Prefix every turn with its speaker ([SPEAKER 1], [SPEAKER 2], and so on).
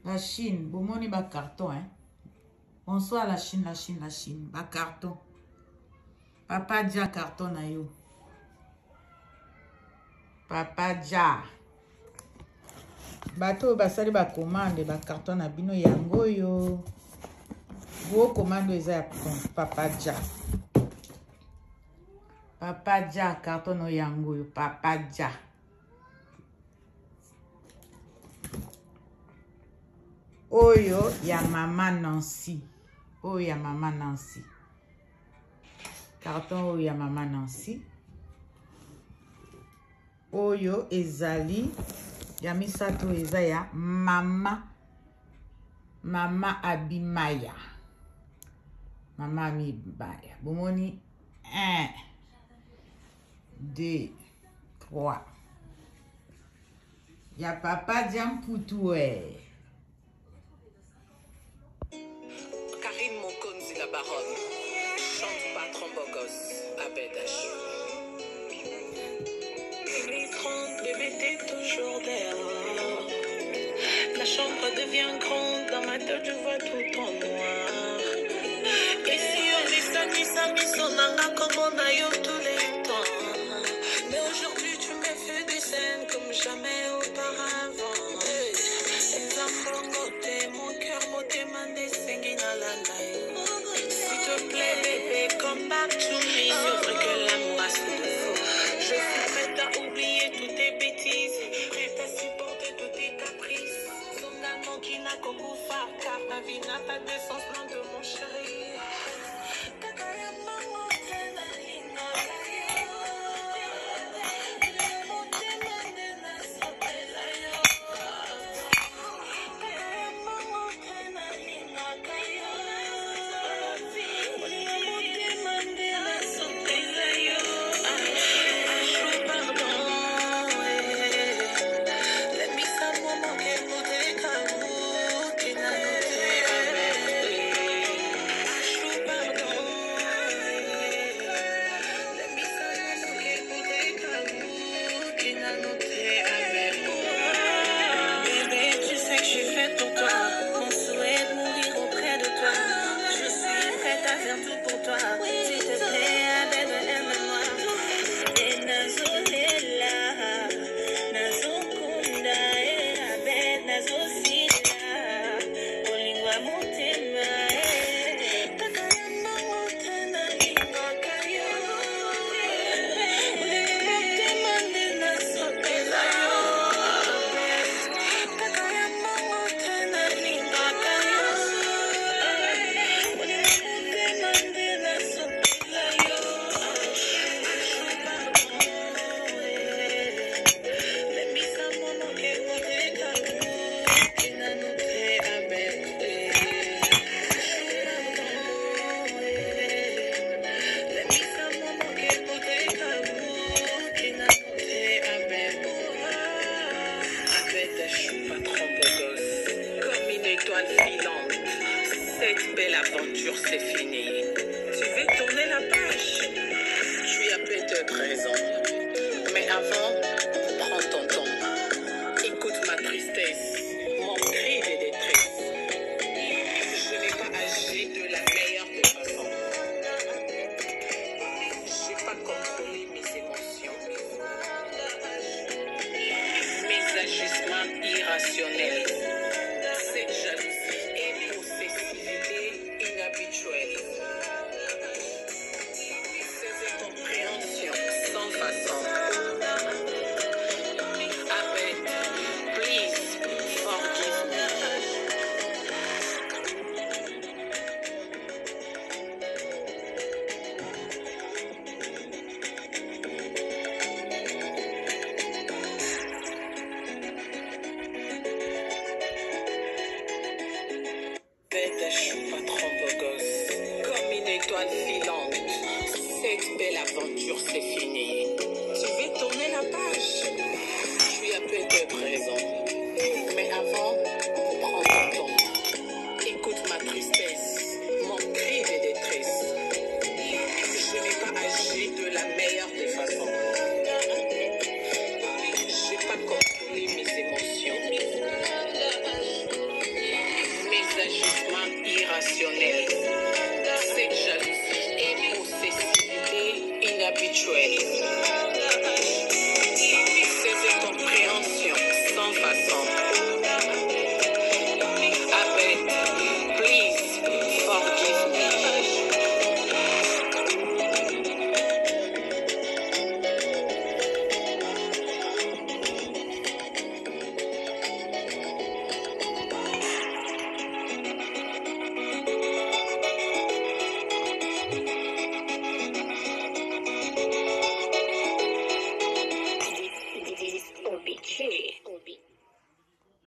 [SPEAKER 1] La Chine, bomoni ba carton, hein. Bonsoir la Chine, la Chine, la Chine. Ba carton. Papa Dia carton na yo. Papa Dia. Bato basali ba commande ba carton na bino yango yo. Vos commandes eza Papa Dia. Papa Dia carton no yango yo. Papa Dia. Oyo ya Mama Nancy. Oyo ya Mama Nancy. Carton oyo ya Mama Nancy. Oyo ezali ya misato eza ya Mama Abimaya. Mama Abimaya. Bomoni 1 2 3. Ya Papa Dia Mputu
[SPEAKER 2] Karine Mokonzi la baronne chante Patron Bogos à Bédache. Bébé t'es toujours dehors. La chambre devient grande, dans ma tête je vois tout en noir. Et si on dit ça, on a comme on a eu tous les temps. Mais aujourd'hui tu me fais des scènes comme jamais auparavant. Mon cœur m'a demandé s'il te plaît bébé, come back to me. C'est vrai que l'amour a son défaut. Je suis prête à oublier toutes tes bêtises, prête à supporter tous tes caprices. Son amour qui n'a qu'au goût phare, car ta vie n'a pas de sens loin de mon chéri.